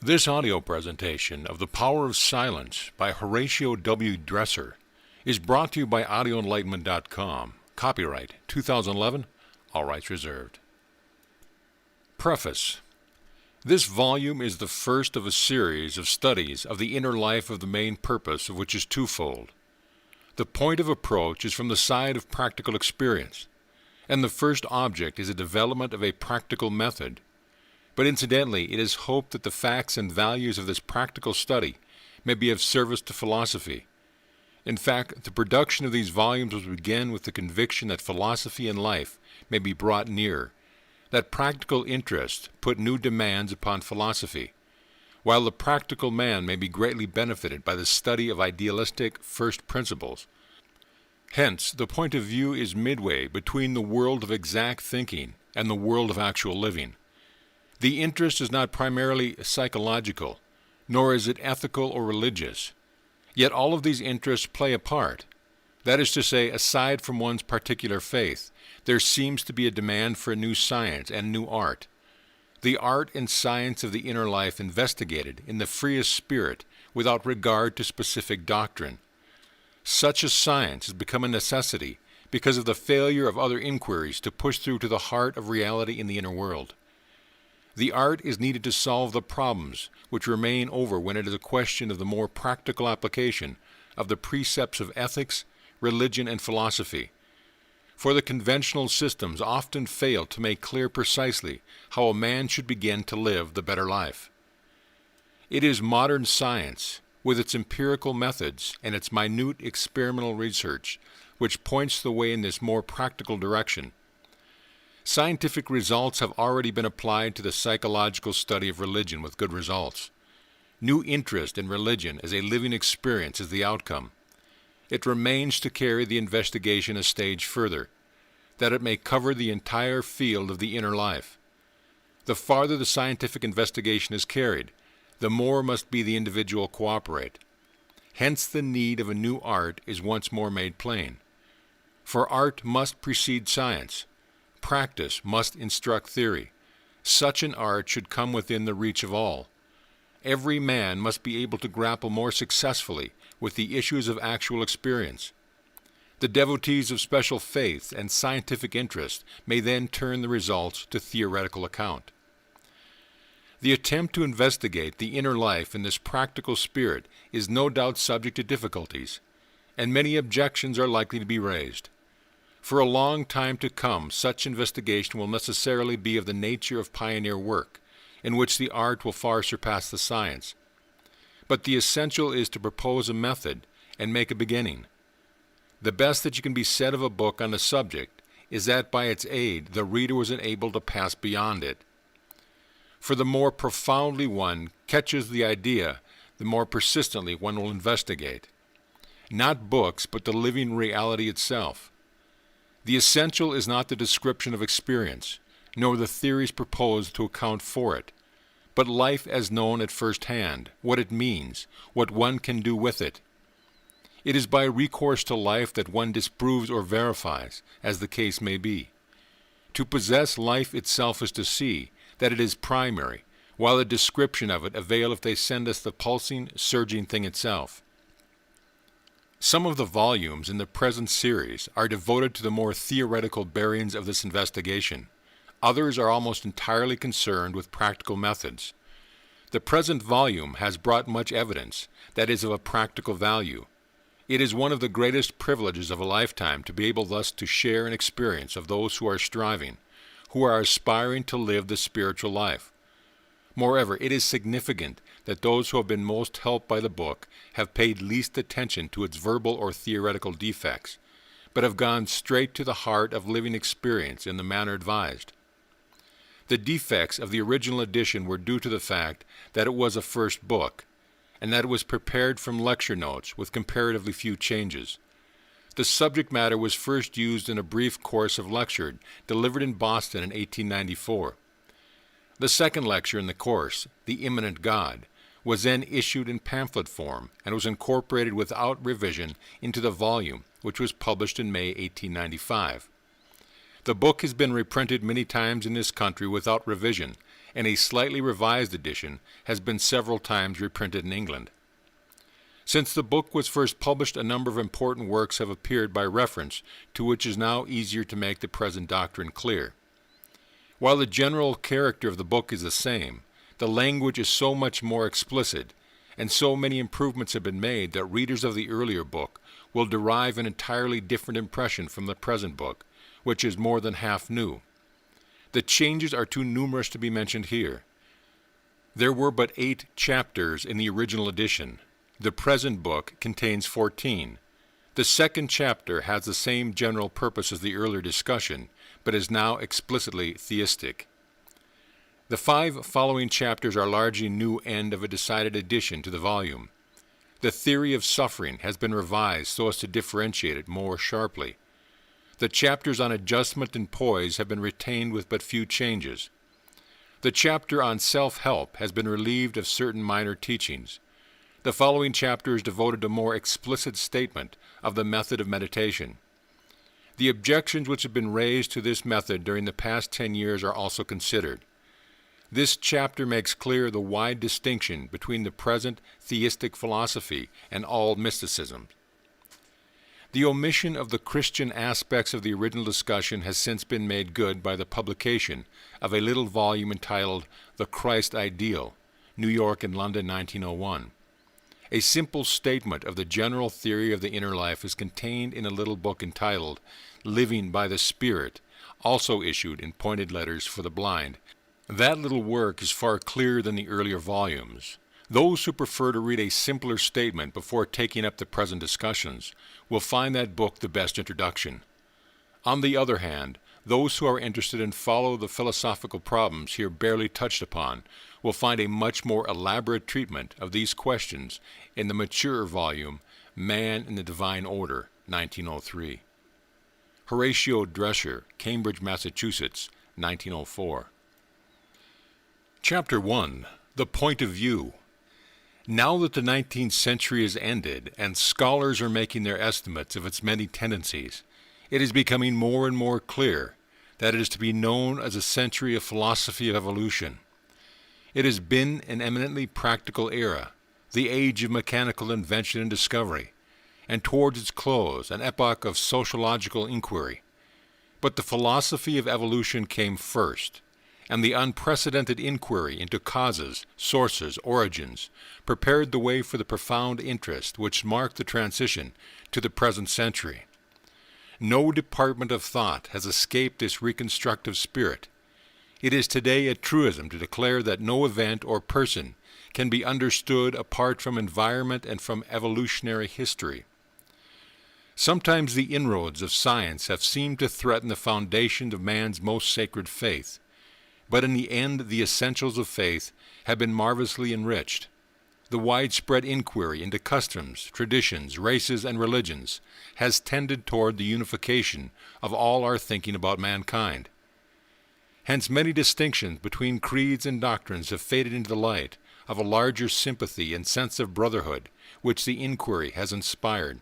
This audio presentation of The Power of Silence by Horatio W. Dresser is brought to you by audioenlightenment.com. Copyright 2011, all rights reserved. Preface. This volume is the first of a series of studies of the inner life of the main purpose of which is twofold. The point of approach is from the side of practical experience, and the first object is a development of a practical method. But incidentally, it is hoped that the facts and values of this practical study may be of service to philosophy. In fact, the production of these volumes will begin with the conviction that philosophy and life may be brought near, that practical interests put new demands upon philosophy, while the practical man may be greatly benefited by the study of idealistic first principles. Hence, the point of view is midway between the world of exact thinking and the world of actual living. The interest is not primarily psychological, nor is it ethical or religious. Yet all of these interests play a part. That is to say, aside from one's particular faith, there seems to be a demand for a new science and new art. The art and science of the inner life investigated in the freest spirit without regard to specific doctrine. Such a science has become a necessity because of the failure of other inquiries to push through to the heart of reality in the inner world. The art is needed to solve the problems which remain over when it is a question of the more practical application of the precepts of ethics, religion, and philosophy. For the conventional systems often fail to make clear precisely how a man should begin to live the better life. It is modern science, with its empirical methods and its minute experimental research, which points the way in this more practical direction. Scientific results have already been applied to the psychological study of religion with good results. New interest in religion as a living experience is the outcome. It remains to carry the investigation a stage further, that it may cover the entire field of the inner life. The farther the scientific investigation is carried, the more must be the individual cooperate. Hence the need of a new art is once more made plain. For art must precede science. Practice must instruct theory. Such an art should come within the reach of all. Every man must be able to grapple more successfully with the issues of actual experience. The devotees of special faith and scientific interest may then turn the results to theoretical account. The attempt to investigate the inner life in this practical spirit is no doubt subject to difficulties, and many objections are likely to be raised. For a long time to come, such investigation will necessarily be of the nature of pioneer work, in which the art will far surpass the science. But the essential is to propose a method and make a beginning. The best that can be said of a book on a subject is that by its aid the reader was enabled to pass beyond it. For the more profoundly one catches the idea, the more persistently one will investigate. Not books, but the living reality itself. The essential is not the description of experience, nor the theories proposed to account for it, but life as known at first hand, what it means, what one can do with it. It is by recourse to life that one disproves or verifies, as the case may be. To possess life itself is to see that it is primary, while a description of it avail if they send us the pulsing, surging thing itself. Some of the volumes in the present series are devoted to the more theoretical bearings of this investigation. Others are almost entirely concerned with practical methods. The present volume has brought much evidence that is of a practical value. It is one of the greatest privileges of a lifetime to be able thus to share an experience of those who are striving, who are aspiring to live the spiritual life. Moreover, it is significant that those who have been most helped by the book have paid least attention to its verbal or theoretical defects, but have gone straight to the heart of living experience in the manner advised. The defects of the original edition were due to the fact that it was a first book, and that it was prepared from lecture notes with comparatively few changes. The subject matter was first used in a brief course of lecture delivered in Boston in 1894. The second lecture in the course, The Immanent God, was then issued in pamphlet form and was incorporated without revision into the volume, which was published in May 1895. The book has been reprinted many times in this country without revision, and a slightly revised edition has been several times reprinted in England. Since the book was first published, a number of important works have appeared by reference to which is now easier to make the present doctrine clear. While the general character of the book is the same, the language is so much more explicit, and so many improvements have been made that readers of the earlier book will derive an entirely different impression from the present book, which is more than half new. The changes are too numerous to be mentioned here. There were but 8 chapters in the original edition. The present book contains 14. The second chapter has the same general purpose as the earlier discussion, but is now explicitly theistic. The 5 following chapters are largely new and of a decided addition to the volume. The theory of suffering has been revised so as to differentiate it more sharply. The chapters on adjustment and poise have been retained with but few changes. The chapter on self-help has been relieved of certain minor teachings. The following chapter is devoted to more explicit statement of the method of meditation. The objections which have been raised to this method during the past 10 years are also considered. This chapter makes clear the wide distinction between the present theistic philosophy and all mysticism. The omission of the Christian aspects of the original discussion has since been made good by the publication of a little volume entitled The Christ Ideal, New York and London, 1901. A simple statement of the general theory of the inner life is contained in a little book entitled Living by the Spirit, also issued in pointed letters for the blind. That little work is far clearer than the earlier volumes. Those who prefer to read a simpler statement before taking up the present discussions will find that book the best introduction. On the other hand, those who are interested in follow the philosophical problems here barely touched upon will find a much more elaborate treatment of these questions in the maturer volume, Man in the Divine Order, 1903. Horatio Drescher, Cambridge, Massachusetts, 1904. Chapter 1. The Point of View. Now that the 19th century is ended and scholars are making their estimates of its many tendencies, it is becoming more and more clear that it is to be known as a century of philosophy of evolution. It has been an eminently practical era, the age of mechanical invention and discovery, and towards its close, an epoch of sociological inquiry. But the philosophy of evolution came first, and the unprecedented inquiry into causes, sources, origins prepared the way for the profound interest which marked the transition to the present century. No department of thought has escaped this reconstructive spirit. It is today a truism to declare that no event or person can be understood apart from environment and from evolutionary history. Sometimes the inroads of science have seemed to threaten the foundation of man's most sacred faith, but in the end the essentials of faith have been marvelously enriched. The widespread inquiry into customs, traditions, races, and religions has tended toward the unification of all our thinking about mankind. Hence many distinctions between creeds and doctrines have faded into the light of a larger sympathy and sense of brotherhood which the inquiry has inspired.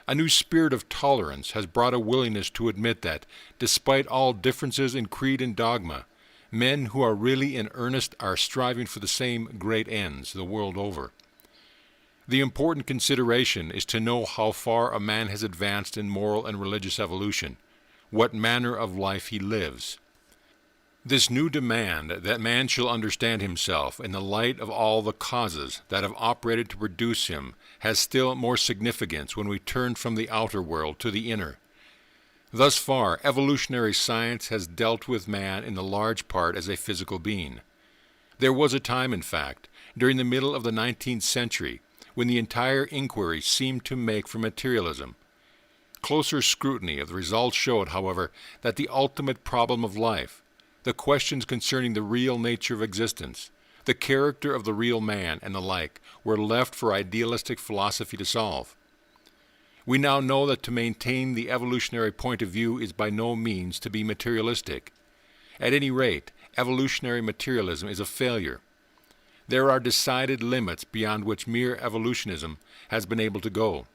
A new spirit of tolerance has brought a willingness to admit that, despite all differences in creed and dogma, men who are really in earnest are striving for the same great ends the world over. The important consideration is to know how far a man has advanced in moral and religious evolution, what manner of life he lives. This new demand that man shall understand himself in the light of all the causes that have operated to produce him has still more significance when we turn from the outer world to the inner. Thus far, evolutionary science has dealt with man in the large part as a physical being. There was a time, in fact, during the middle of the 19th century, when the entire inquiry seemed to make for materialism. Closer scrutiny of the results showed, however, that the ultimate problem of life, the questions concerning the real nature of existence, the character of the real man, and the like, were left for idealistic philosophy to solve. We now know that to maintain the evolutionary point of view is by no means to be materialistic. At any rate, evolutionary materialism is a failure. There are decided limits beyond which mere evolutionism has been able to go.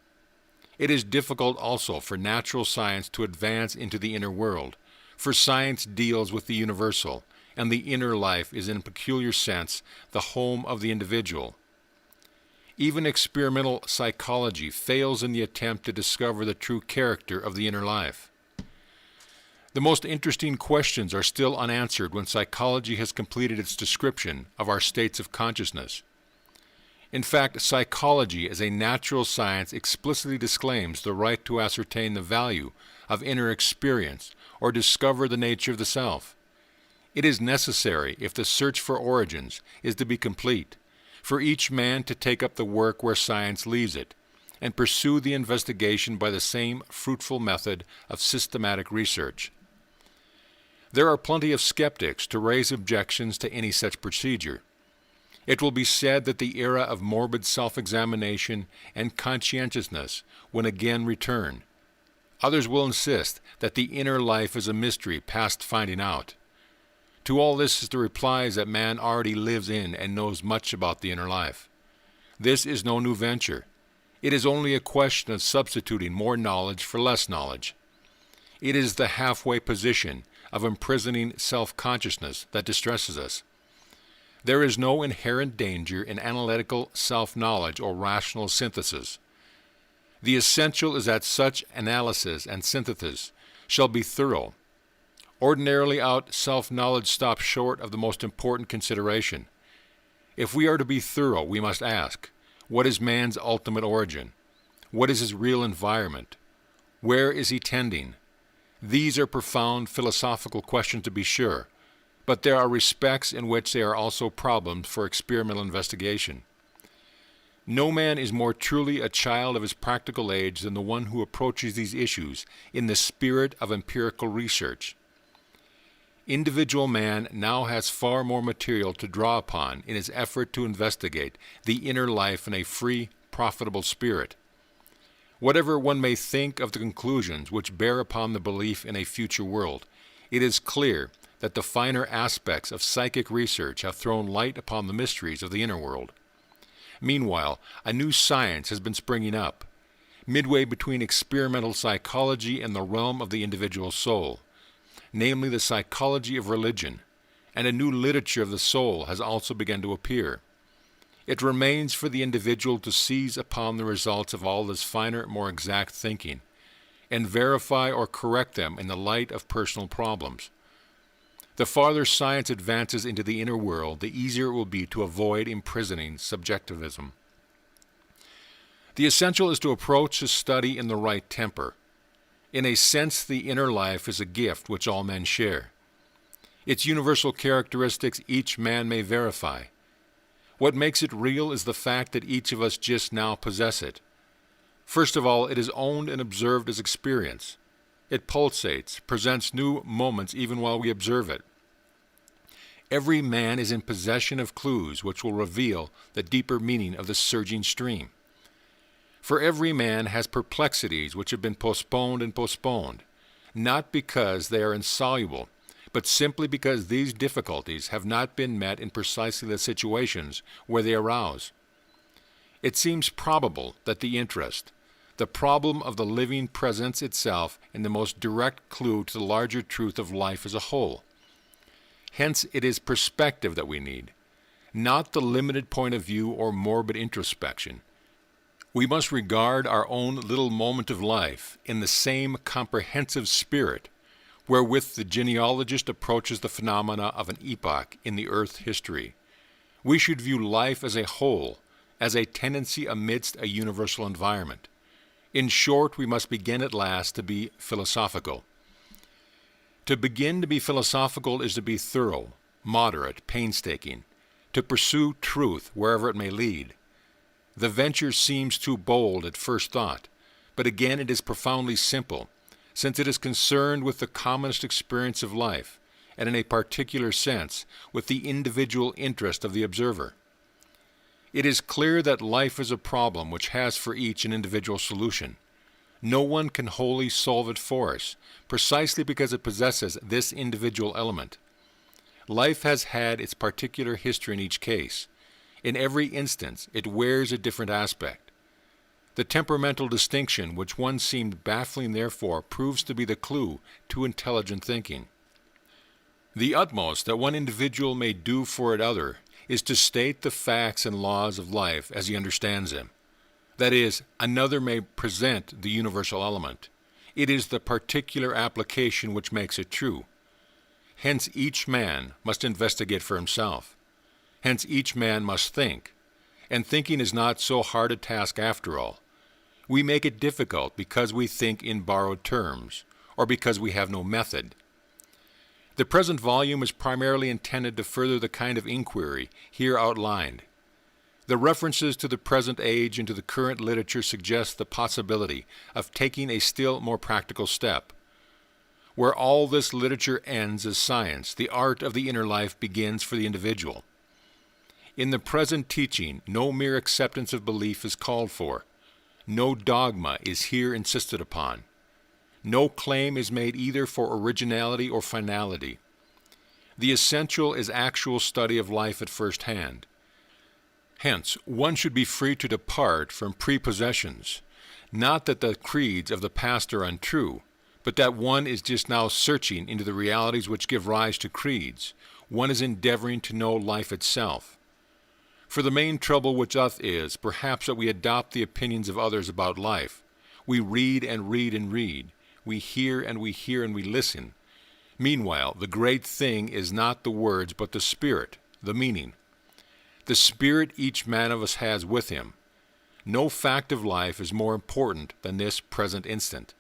It is difficult also for natural science to advance into the inner world, for science deals with the universal, and the inner life is in a peculiar sense the home of the individual. Even experimental psychology fails in the attempt to discover the true character of the inner life. The most interesting questions are still unanswered when psychology has completed its description of our states of consciousness. In fact, psychology as a natural science explicitly disclaims the right to ascertain the value of inner experience or discover the nature of the self. It is necessary, if the search for origins is to be complete, for each man to take up the work where science leaves it, and pursue the investigation by the same fruitful method of systematic research. There are plenty of skeptics to raise objections to any such procedure. It will be said that the era of morbid self-examination and conscientiousness will again return. Others will insist that the inner life is a mystery past finding out. To all this is the reply that man already lives in and knows much about the inner life. This is no new venture. It is only a question of substituting more knowledge for less knowledge. It is the halfway position of imprisoning self-consciousness that distresses us. There is no inherent danger in analytical self-knowledge or rational synthesis. The essential is that such analysis and synthesis shall be thorough. Ordinarily self-knowledge stops short of the most important consideration. If we are to be thorough, we must ask, what is man's ultimate origin? What is his real environment? Where is he tending? These are profound philosophical questions, to be sure, but there are respects in which they are also problems for experimental investigation. No man is more truly a child of his practical age than the one who approaches these issues in the spirit of empirical research. Individual man now has far more material to draw upon in his effort to investigate the inner life in a free, profitable spirit. Whatever one may think of the conclusions which bear upon the belief in a future world, it is clear that the finer aspects of psychic research have thrown light upon the mysteries of the inner world. Meanwhile, a new science has been springing up, midway between experimental psychology and the realm of the individual soul, namely the psychology of religion, and a new literature of the soul has also begun to appear. It remains for the individual to seize upon the results of all this finer, more exact thinking, and verify or correct them in the light of personal problems. The farther science advances into the inner world, the easier it will be to avoid imprisoning subjectivism. The essential is to approach the study in the right temper. In a sense, the inner life is a gift which all men share. Its universal characteristics each man may verify. What makes it real is the fact that each of us just now possess it. First of all, it is owned and observed as experience. It pulsates, presents new moments even while we observe it. Every man is in possession of clues which will reveal the deeper meaning of the surging stream. For every man has perplexities which have been postponed and postponed, not because they are insoluble, but simply because these difficulties have not been met in precisely the situations where they arouse. It seems probable that the interest, the problem of the living, presents itself in the most direct clue to the larger truth of life as a whole. Hence it is perspective that we need, not the limited point of view or morbid introspection. We must regard our own little moment of life in the same comprehensive spirit wherewith the genealogist approaches the phenomena of an epoch in the earth's history. We should view life as a whole, as a tendency amidst a universal environment. In short, we must begin at last to be philosophical. To begin to be philosophical is to be thorough, moderate, painstaking, to pursue truth wherever it may lead. The venture seems too bold at first thought, but again it is profoundly simple, since it is concerned with the commonest experience of life, and in a particular sense, with the individual interest of the observer. It is clear that life is a problem which has for each an individual solution. No one can wholly solve it for us, precisely because it possesses this individual element. Life has had its particular history in each case. In every instance, it wears a different aspect. The temperamental distinction which once seemed baffling, therefore, proves to be the clue to intelligent thinking. The utmost that one individual may do for another is to state the facts and laws of life as he understands them. That is, another may present the universal element. It is the particular application which makes it true. Hence each man must investigate for himself. Hence each man must think. And thinking is not so hard a task after all. We make it difficult because we think in borrowed terms, or because we have no method. The present volume is primarily intended to further the kind of inquiry here outlined. The references to the present age and to the current literature suggest the possibility of taking a still more practical step. Where all this literature ends as science, the art of the inner life begins for the individual. In the present teaching, no mere acceptance of belief is called for. No dogma is here insisted upon. No claim is made either for originality or finality. The essential is actual study of life at first hand. Hence, one should be free to depart from prepossessions. Not that the creeds of the past are untrue, but that one is just now searching into the realities which give rise to creeds. One is endeavoring to know life itself. For the main trouble with us is, perhaps, that we adopt the opinions of others about life. We read and read and read. We hear and we hear and we listen. Meanwhile, the great thing is not the words, but the spirit, the meaning. The spirit each man of us has with him. No fact of life is more important than this present instant.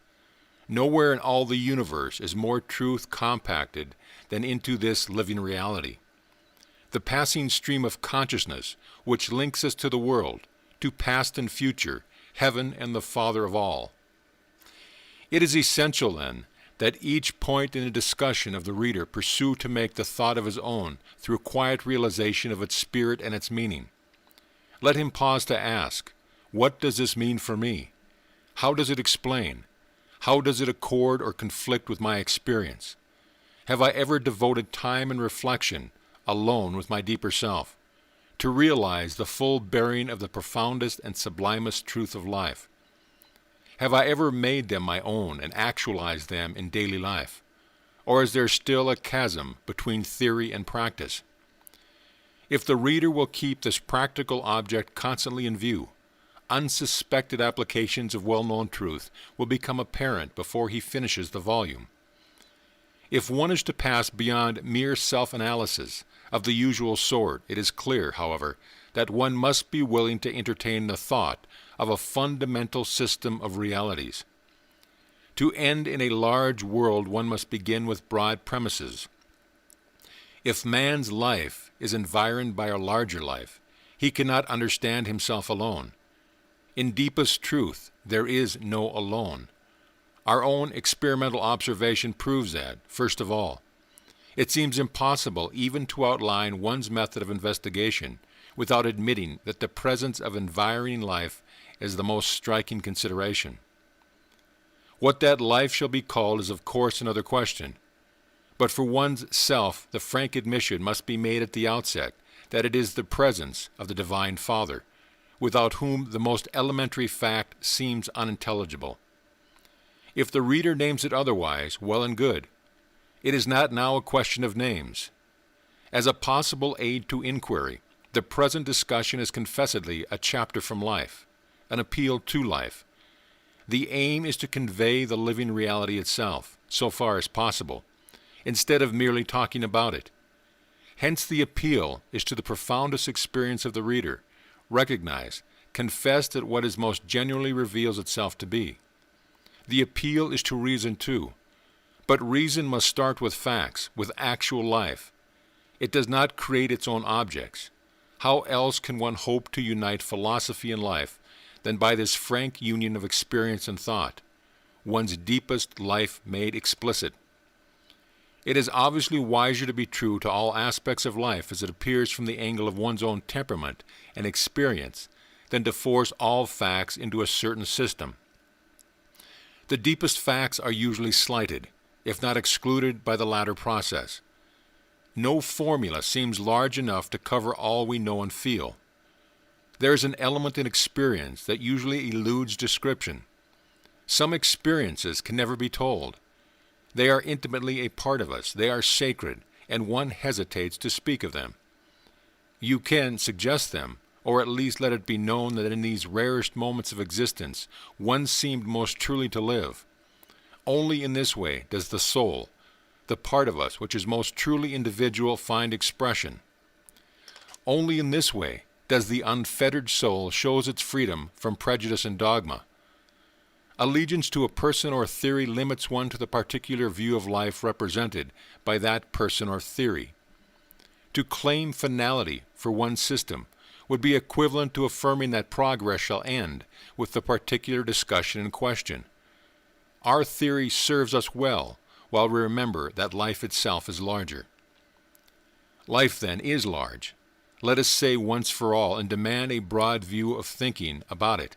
Nowhere in all the universe is more truth compacted than into this living reality. The passing stream of consciousness which links us to the world, to past and future, heaven and the Father of all. It is essential, then, that each point in a discussion of the reader pursue to make the thought of his own through quiet realization of its spirit and its meaning. Let him pause to ask, what does this mean for me? How does it explain? How does it accord or conflict with my experience? Have I ever devoted time and reflection, alone with my deeper self, to realize the full bearing of the profoundest and sublimest truth of life? Have I ever made them my own and actualized them in daily life? Or is there still a chasm between theory and practice? If the reader will keep this practical object constantly in view, unsuspected applications of well-known truth will become apparent before he finishes the volume. If one is to pass beyond mere self-analysis of the usual sort, it is clear, however, that one must be willing to entertain the thought of a fundamental system of realities. To end in a large world, one must begin with broad premises. If man's life is environed by a larger life, he cannot understand himself alone. In deepest truth, there is no alone. Our own experimental observation proves that, first of all. It seems impossible even to outline one's method of investigation without admitting that the presence of environing life is the most striking consideration. What that life shall be called is of course another question. But for one's self, the frank admission must be made at the outset that it is the presence of the Divine Father, without whom the most elementary fact seems unintelligible. If the reader names it otherwise, well and good. It is not now a question of names. As a possible aid to inquiry, the present discussion is confessedly a chapter from life, an appeal to life. The aim is to convey the living reality itself, so far as possible, instead of merely talking about it. Hence the appeal is to the profoundest experience of the reader, recognized, confessed at what it most genuinely reveals itself to be. The appeal is to reason too, but reason must start with facts, with actual life. It does not create its own objects. How else can one hope to unite philosophy and life than by this frank union of experience and thought, one's deepest life made explicit? It is obviously wiser to be true to all aspects of life as it appears from the angle of one's own temperament and experience than to force all facts into a certain system. The deepest facts are usually slighted, if not excluded by the latter process. No formula seems large enough to cover all we know and feel. There is an element in experience that usually eludes description. Some experiences can never be told. They are intimately a part of us. They are sacred, and one hesitates to speak of them. You can suggest them, or at least let it be known that in these rarest moments of existence one seemed most truly to live. Only in this way does the soul, the part of us which is most truly individual, find expression. Only in this way does the unfettered soul shows its freedom from prejudice and dogma. Allegiance to a person or theory limits one to the particular view of life represented by that person or theory. To claim finality for one system would be equivalent to affirming that progress shall end with the particular discussion in question. Our theory serves us well, while we remember that life itself is larger. Life, then, is large. Let us say once for all and demand a broad view of thinking about it.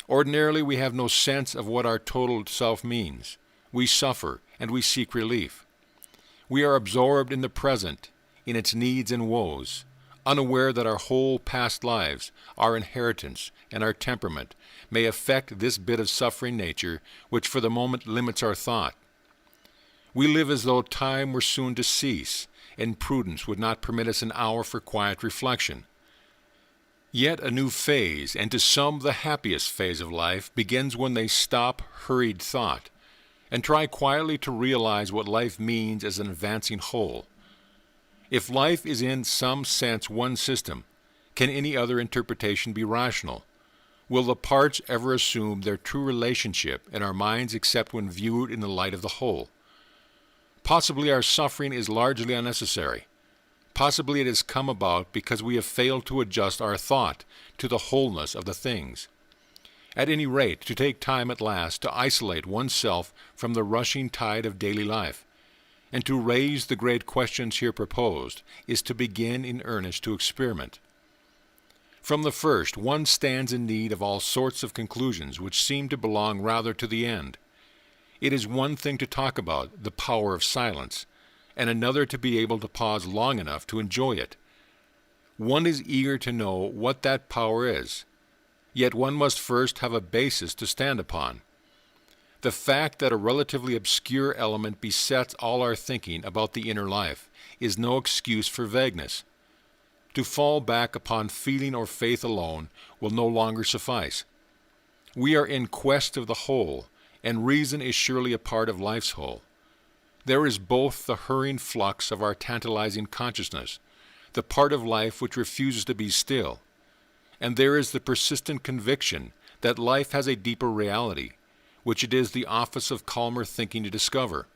Ordinarily, we have no sense of what our total self means. We suffer, and we seek relief. We are absorbed in the present, in its needs and woes, unaware that our whole past lives, our inheritance, and our temperament may affect this bit of suffering nature which for the moment limits our thought. We live as though time were soon to cease, and prudence would not permit us an hour for quiet reflection. Yet a new phase, and to some the happiest phase of life, begins when they stop hurried thought, and try quietly to realize what life means as an advancing whole. If life is in some sense one system, can any other interpretation be rational? Will the parts ever assume their true relationship in our minds except when viewed in the light of the whole? Possibly our suffering is largely unnecessary. Possibly it has come about because we have failed to adjust our thought to the wholeness of the things. At any rate, to take time at last to isolate oneself from the rushing tide of daily life, and to raise the great questions here proposed, is to begin in earnest to experiment. From the first, one stands in need of all sorts of conclusions which seem to belong rather to the end. It is one thing to talk about the power of silence, and another to be able to pause long enough to enjoy it. One is eager to know what that power is, yet one must first have a basis to stand upon. The fact that a relatively obscure element besets all our thinking about the inner life is no excuse for vagueness. To fall back upon feeling or faith alone will no longer suffice. We are in quest of the whole, and reason is surely a part of life's whole. There is both the hurrying flux of our tantalizing consciousness, the part of life which refuses to be still, and there is the persistent conviction that life has a deeper reality, which it is the office of calmer thinking to discover.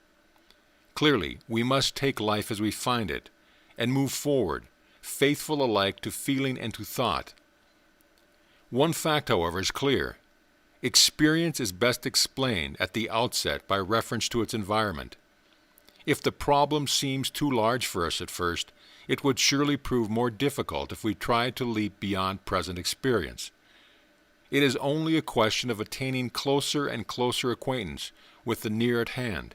Clearly, we must take life as we find it, and move forward, faithful alike to feeling and to thought. One fact, however, is clear. Experience is best explained at the outset by reference to its environment. If the problem seems too large for us at first, it would surely prove more difficult if we tried to leap beyond present experience. It is only a question of attaining closer and closer acquaintance with the near at hand.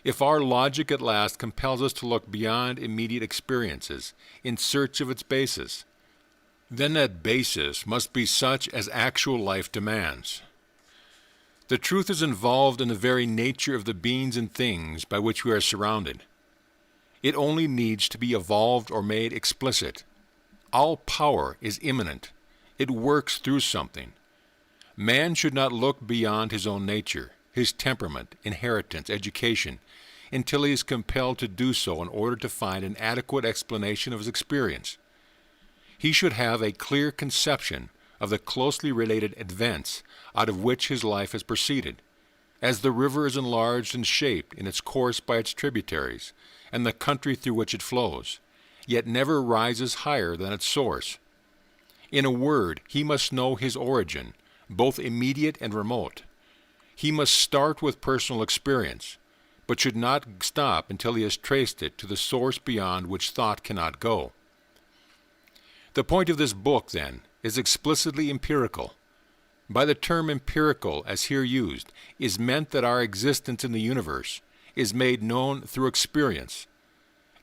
If our logic at last compels us to look beyond immediate experiences in search of its basis, then that basis must be such as actual life demands. The truth is involved in the very nature of the beings and things by which we are surrounded. It only needs to be evolved or made explicit. All power is immanent. It works through something. Man should not look beyond his own nature, his temperament, inheritance, education, until he is compelled to do so in order to find an adequate explanation of his experience. He should have a clear conception of the closely related events out of which his life has proceeded, as the river is enlarged and shaped in its course by its tributaries, and the country through which it flows, yet never rises higher than its source. In a word, he must know his origin, both immediate and remote. He must start with personal experience, but should not stop until he has traced it to the source beyond which thought cannot go. The point of this book, then, is explicitly empirical. By the term empirical, as here used, is meant that our existence in the universe is made known through experience,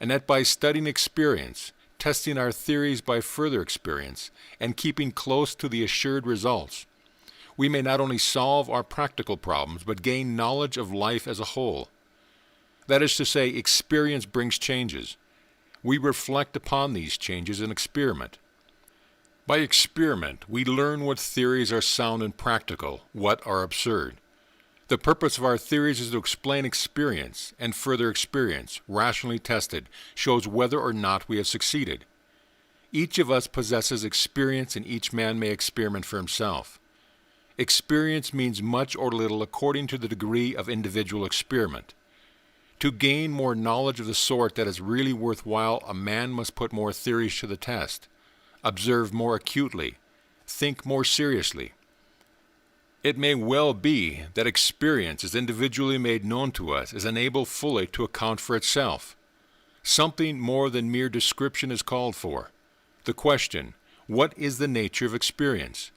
and that by studying experience, testing our theories by further experience, and keeping close to the assured results, we may not only solve our practical problems, but gain knowledge of life as a whole. That is to say, experience brings changes. We reflect upon these changes and experiment. By experiment, we learn what theories are sound and practical, what are absurd. The purpose of our theories is to explain experience, and further experience, rationally tested, shows whether or not we have succeeded. Each of us possesses experience, and each man may experiment for himself. Experience means much or little according to the degree of individual experiment. To gain more knowledge of the sort that is really worthwhile, a man must put more theories to the test, observe more acutely, think more seriously. It may well be that experience as individually made known to us is unable fully to account for itself. Something more than mere description is called for. The question, what is the nature of experience,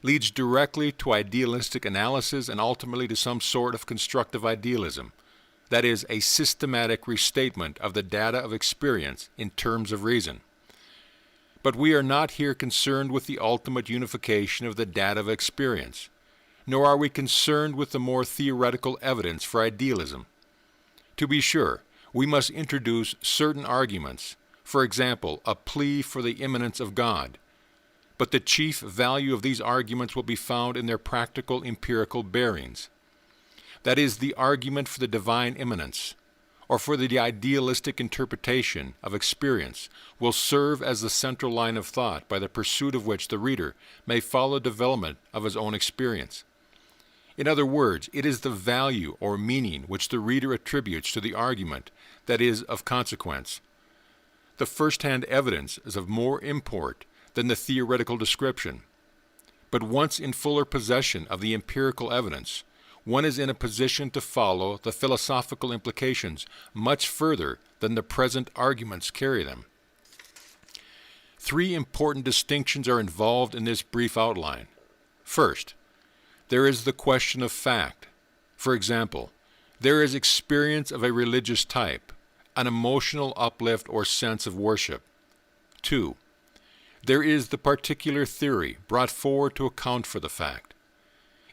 leads directly to idealistic analysis and ultimately to some sort of constructive idealism, that is, a systematic restatement of the data of experience in terms of reason. But we are not here concerned with the ultimate unification of the data of experience, nor are we concerned with the more theoretical evidence for idealism. To be sure, we must introduce certain arguments, for example, a plea for the immanence of God, but the chief value of these arguments will be found in their practical empirical bearings. That is, the argument for the divine immanence, or for the idealistic interpretation of experience, will serve as the central line of thought by the pursuit of which the reader may follow development of his own experience. In other words, it is the value or meaning which the reader attributes to the argument that is of consequence. The first-hand evidence is of more import than the theoretical description. But once in fuller possession of the empirical evidence, one is in a position to follow the philosophical implications much further than the present arguments carry them. Three important distinctions are involved in this brief outline. First, there is the question of fact. For example, there is experience of a religious type, an emotional uplift or sense of worship. 2. There is the particular theory brought forward to account for the fact.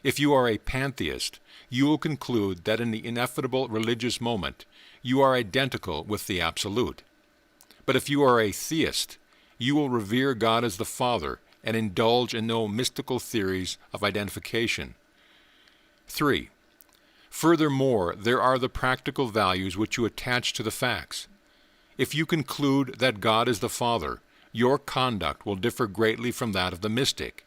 If you are a pantheist, you will conclude that in the ineffable religious moment, you are identical with the Absolute. But if you are a theist, you will revere God as the Father and indulge in no mystical theories of identification. 3. Furthermore, there are the practical values which you attach to the facts. If you conclude that God is the Father, your conduct will differ greatly from that of the mystic.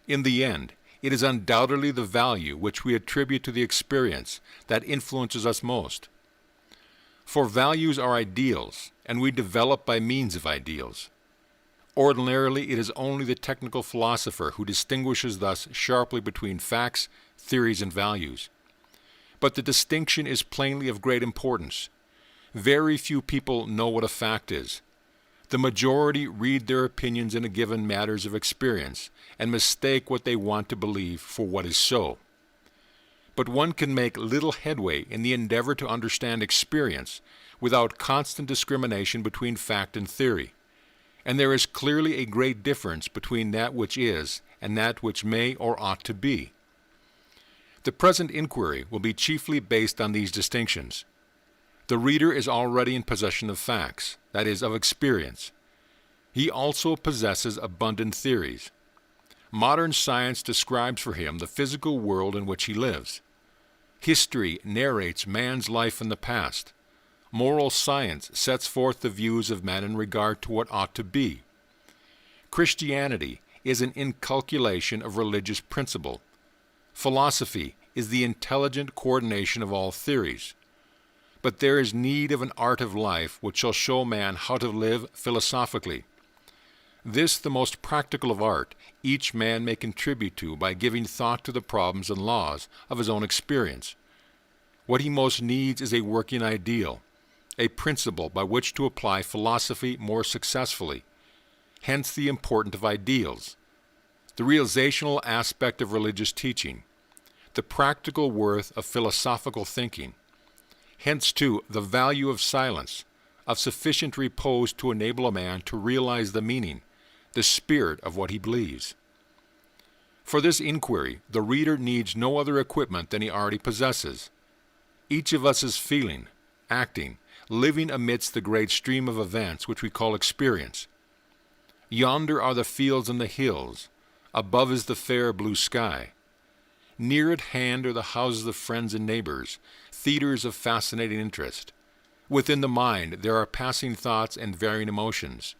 In the end, it is undoubtedly the value which we attribute to the experience that influences us most. For values are ideals, and we develop by means of ideals. Ordinarily, it is only the technical philosopher who distinguishes thus sharply between facts, theories, and values. But the distinction is plainly of great importance. Very few people know what a fact is. The majority read their opinions in a given matters of experience and mistake what they want to believe for what is so. But one can make little headway in the endeavor to understand experience without constant discrimination between fact and theory, and there is clearly a great difference between that which is and that which may or ought to be. The present inquiry will be chiefly based on these distinctions. The reader is already in possession of facts, that is, of experience. He also possesses abundant theories. Modern science describes for him the physical world in which he lives. History narrates man's life in the past. Moral science sets forth the views of men in regard to what ought to be. Christianity is an inculcation of religious principle. Philosophy is the intelligent coordination of all theories. But there is need of an art of life which shall show man how to live philosophically. This, the most practical of art, each man may contribute to by giving thought to the problems and laws of his own experience. What he most needs is a working ideal, a principle by which to apply philosophy more successfully. Hence the importance of ideals, the realizational aspect of religious teaching, the practical worth of philosophical thinking. Hence, too, the value of silence, of sufficient repose to enable a man to realize the meaning, the spirit of what he believes. For this inquiry, the reader needs no other equipment than he already possesses. Each of us is feeling, acting, living amidst the great stream of events which we call experience. Yonder are the fields and the hills. Above is the fair blue sky. Near at hand are the houses of friends and neighbors, theaters of fascinating interest. Within the mind there are passing thoughts and varying emotions.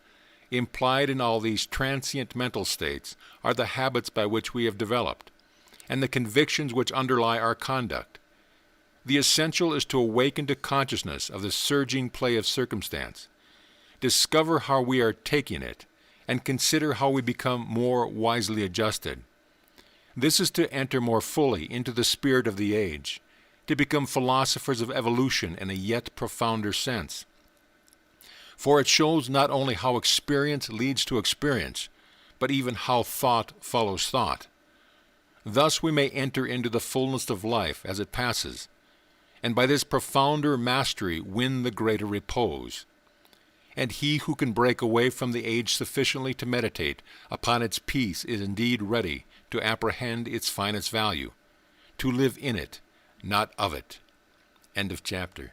Implied in all these transient mental states are the habits by which we have developed, and the convictions which underlie our conduct. The essential is to awaken to consciousness of the surging play of circumstance, discover how we are taking it, and consider how we become more wisely adjusted. This is to enter more fully into the spirit of the age, to become philosophers of evolution in a yet profounder sense. For it shows not only how experience leads to experience, but even how thought follows thought. Thus we may enter into the fullness of life as it passes, and by this profounder mastery win the greater repose. And he who can break away from the age sufficiently to meditate upon its peace is indeed ready to apprehend its finest value, to live in it, not of it. End of chapter.